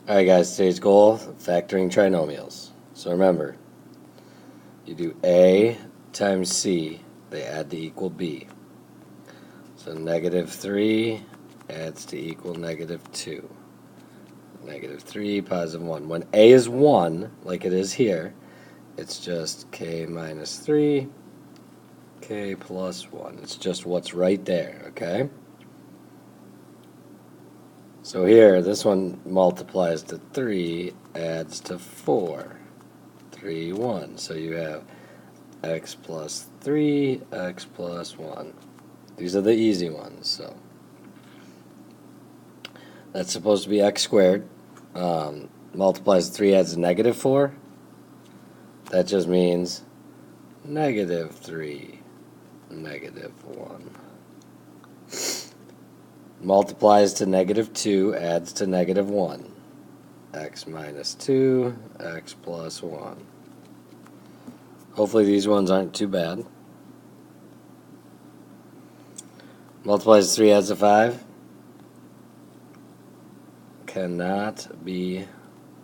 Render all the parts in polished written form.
Alright guys, today's goal, factoring trinomials. So remember, you do A times C, they add to equal B. So negative 3 adds to equal negative 2. Negative 3, positive 1. When A is 1, like it is here, it's just K minus 3, K plus 1. It's just what's right there, okay? So here, this one multiplies to 3, adds to 4. 3, 1. So you have x plus 3, x plus 1. These are the easy ones. So that's supposed to be x squared. Multiplies to 3, adds to negative 4. That just means negative 3, negative 1. Multiplies to negative 2, adds to negative 1. X minus 2, x plus 1. Hopefully these ones aren't too bad. Multiplies to 3, adds to 5. Cannot be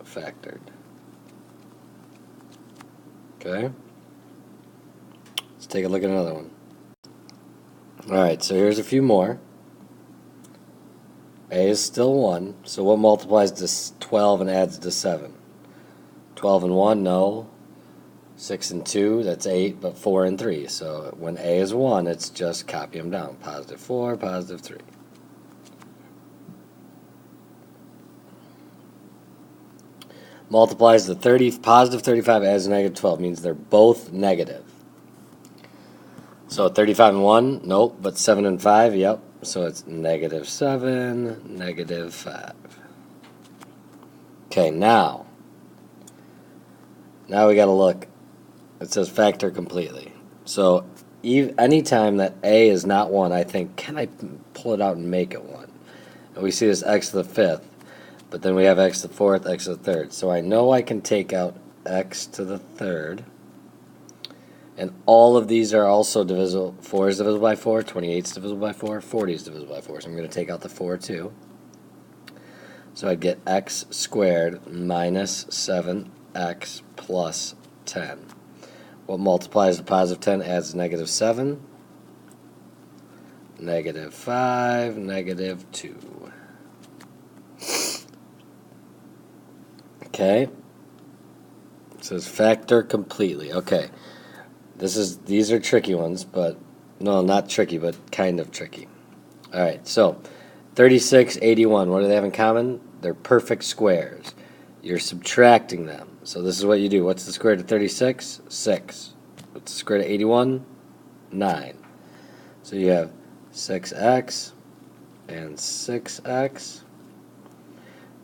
factored. Okay? Let's take a look at another one. Alright, so here's a few more. A is still 1, so what multiplies to 12 and adds to 7? 12 and 1, no. 6 and 2, that's 8, but 4 and 3. So when A is 1, it's just copy them down. Positive 4, positive 3. Multiplies to 30, positive 35 adds to negative 12, means they're both negative. So 35 and 1, nope, but 7 and 5, yep. So it's negative 7, negative 5. Okay, now we got to look. It says factor completely. So anytime that A is not 1, I think, can I pull it out and make it 1? And we see this x to the 5th, but then we have x to the 4th, x to the 3rd. So I know I can take out x to the 3rd. And all of these are also divisible. 4 is divisible by 4, 28 is divisible by 4, 40 is divisible by 4. So I'm going to take out the 4 too. So I'd get x squared minus 7x plus 10. What multiplies to positive 10 adds negative 7, negative 5, negative 2. Okay. It says factor completely. Okay. These are tricky ones, but no, not tricky, but kind of tricky. All right, so 36, 81, what do they have in common? They're perfect squares. You're subtracting them. So this is what you do. What's the square root of 36? 6. What's the square root of 81? 9. So you have 6x and 6x,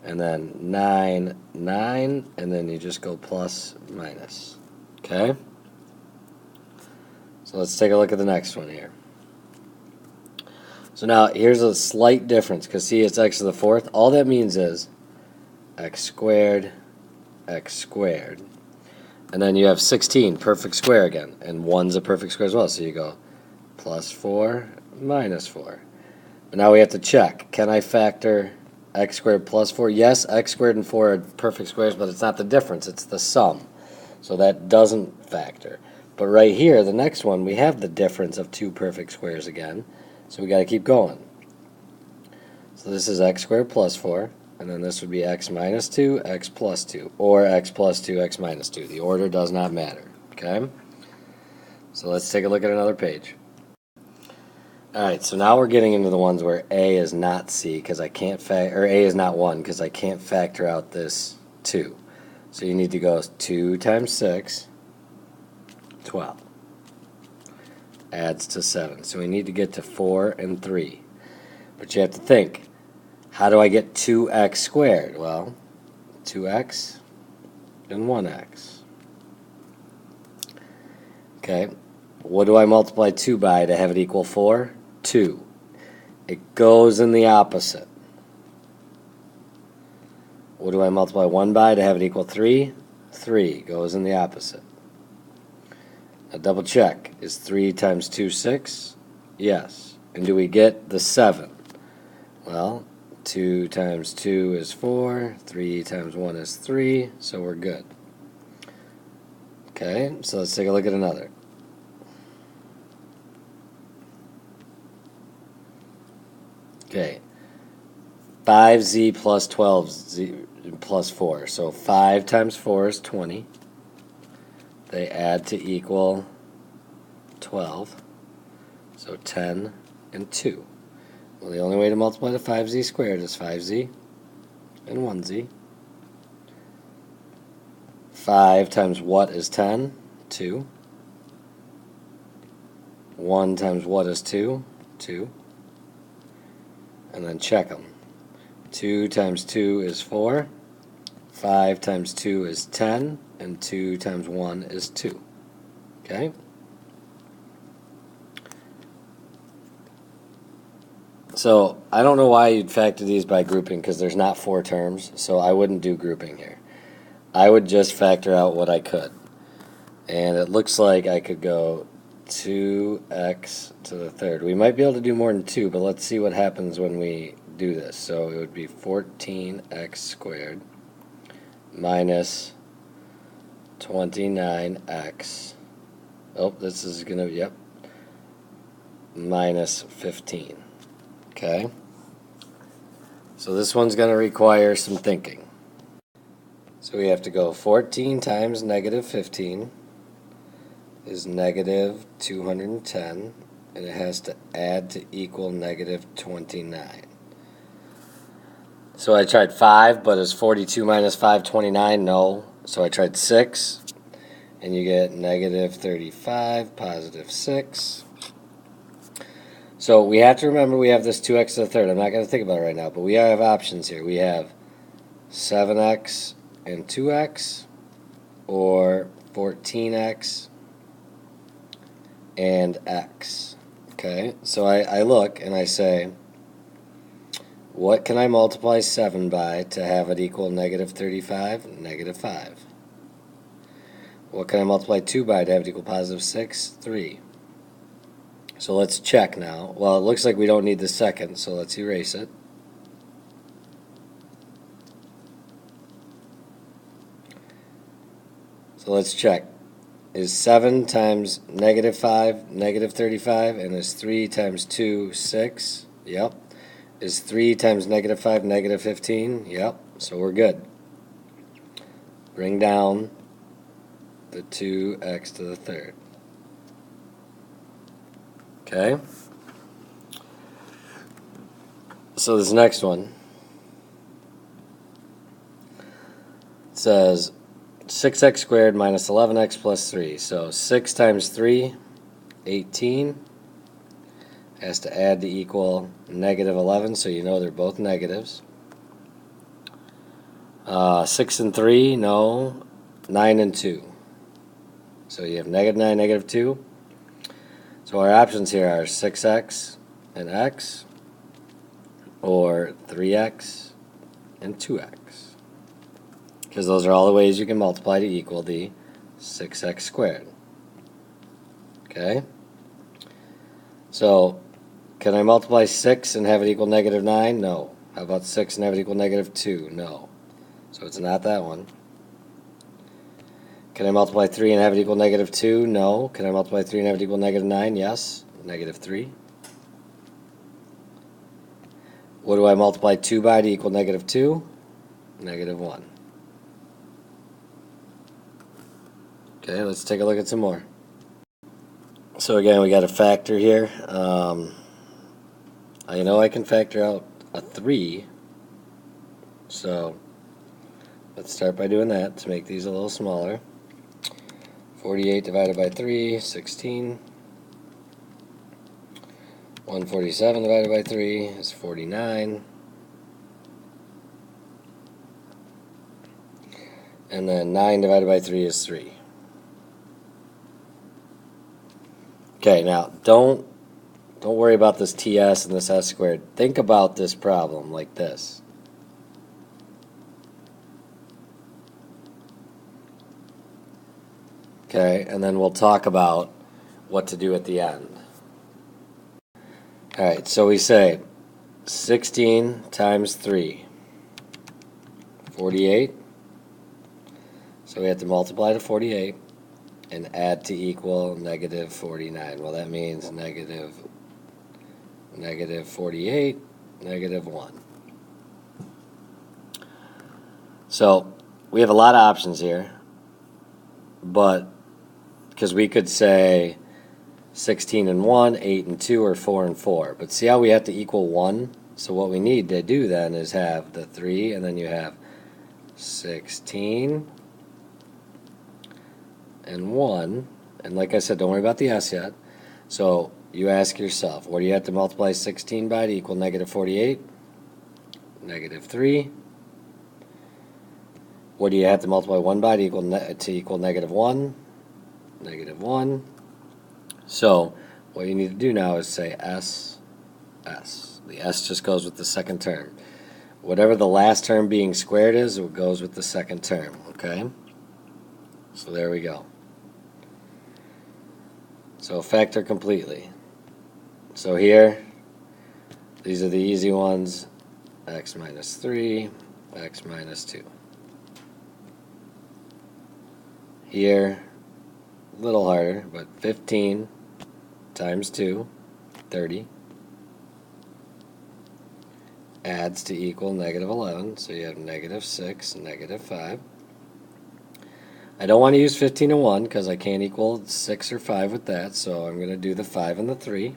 and then 9, 9, and then you just go plus, minus. Okay? So let's take a look at the next one here. So now here's a slight difference, because see, it's x to the 4th. All that means is x squared, and then you have 16, perfect square again, and 1's a perfect square as well. So you go plus 4, minus 4. But now we have to check. Can I factor x squared plus 4? Yes, x squared and 4 are perfect squares, but it's not the difference, it's the sum. So that doesn't factor. But right here, the next one, we have the difference of two perfect squares again. So we got to keep going. So this is x squared plus 4. And then this would be x minus 2, x plus 2. Or x plus 2, x minus 2. The order does not matter. Okay? So let's take a look at another page. Alright, so now we're getting into the ones where A is not C, because I can't or A is not 1, because I can't factor out this 2. So you need to go 2 times 6. 12 adds to 7. So we need to get to 4 and 3. But you have to think, how do I get 2x squared? Well, 2x and 1x. Okay, what do I multiply 2 by to have it equal 4? 2. It goes in the opposite. What do I multiply 1 by to have it equal 3? 3 goes in the opposite. Now double check. Is 3 times 2 6? Yes. And do we get the 7? Well, 2 times 2 is 4. 3 times 1 is 3. So we're good. Okay, so let's take a look at another. Okay, 5z plus 12z plus 4. So 5 times 4 is 20. They add to equal 12. So 10 and 2. Well, the only way to multiply to 5z squared is 5z and 1z. 5 times what is 10? 2. 1 times what is 2? 2. And then check them. 2 times 2 is 4. 5 times 2 is 10. And 2 times 1 is 2. Okay? So I don't know why you'd factor these by grouping, because there's not 4 terms, so I wouldn't do grouping here. I would just factor out what I could. And it looks like I could go 2x to the third. We might be able to do more than 2, but let's see what happens when we do this. So it would be 14x squared minus 29x. Oh, this is going to, yep, minus 15. Okay? So this one's going to require some thinking. So we have to go 14 times negative 15 is negative 210, and it has to add to equal negative 29. So I tried 5, but is 42 minus 5 29? No. So I tried 6, and you get negative 35, positive 6. So we have to remember we have this 2x to the third. I'm not going to think about it right now, but we have options here. We have 7x and 2x, or 14x and x. Okay, so I look and I say, what can I multiply 7 by to have it equal negative 35? Negative 5. What can I multiply 2 by to have it equal positive 6? 3. So let's check now. Well, it looks like we don't need the second, so let's erase it. So let's check. Is 7 times negative 5 negative 35, and is 3 times 2 6? Yep. Is 3 times negative 5 negative 15? Yep. So we're good. Bring down the 2x to the third. Okay? So this next one says 6x squared minus 11x plus 3. So 6 times 3, 18. Has to add to equal negative 11, so you know they're both negatives. 6 and 3, no. 9 and 2. So you have negative 9, negative 2. So our options here are 6x and x, or 3x and 2x. Because those are all the ways you can multiply to equal the 6x squared. Okay? So, can I multiply 6 and have it equal negative 9? No. How about 6 and have it equal negative 2? No. So it's not that one. Can I multiply 3 and have it equal negative 2? No. Can I multiply 3 and have it equal negative 9? Yes. Negative 3. What do I multiply 2 by to equal negative 2? Negative 1. Okay, let's take a look at some more. So again, we got a factor here. I know I can factor out a 3. So let's start by doing that to make these a little smaller. 48 divided by 3, 16. 147 divided by 3 is 49. And then 9 divided by 3 is 3. Okay, now don't worry about this TS and this S squared. Think about this problem like this. Okay, and then we'll talk about what to do at the end. Alright, so we say 16 times 3, 48. So we have to multiply to 48 and add to equal negative 49. Well, that means negative 48, negative 1. So we have a lot of options here, but because we could say 16 and 1, 8 and 2, or 4 and 4. But see how we have to equal 1? So what we need to do then is have the 3, and then you have 16 and 1. And like I said, don't worry about the s yet. So you ask yourself, what do you have to multiply 16 by to equal negative 48? Negative 3. What do you have to multiply 1 by to equal negative 1? Negative 1. So what you need to do now is say s, s. The s just goes with the second term. Whatever the last term being squared is, it goes with the second term, okay? So there we go. So factor completely. So here, these are the easy ones. X minus 3, x minus 2. Here, a little harder, but 15 times 2, 30. Adds to equal negative 11, so you have negative 6, negative 5. I don't want to use 15 and 1 because I can't equal 6 or 5 with that, so I'm going to do the 5 and the 3.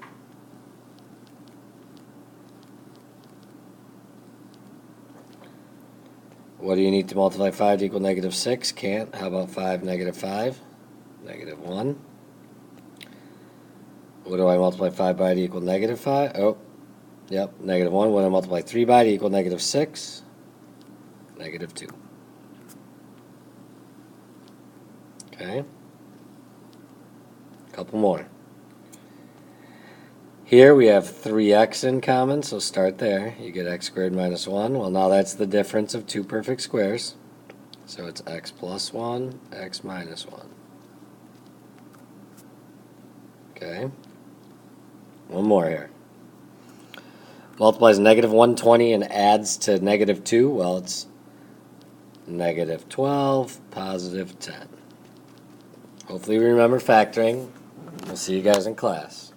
What do you need to multiply 5 to equal negative 6? Can't. How about 5, negative 5? Negative 1. What do I multiply 5 by to equal negative 5? Oh, yep, negative 1. What do I multiply 3 by to equal negative 6? Negative 2. Okay. A couple more. Here we have 3x in common, so start there. You get x squared minus 1. Well, now that's the difference of two perfect squares. So it's x plus 1, x minus 1. Okay. One more here. Multiplies negative 120 and adds to negative 2. Well, it's negative 12, positive 10. Hopefully you remember factoring. We'll see you guys in class.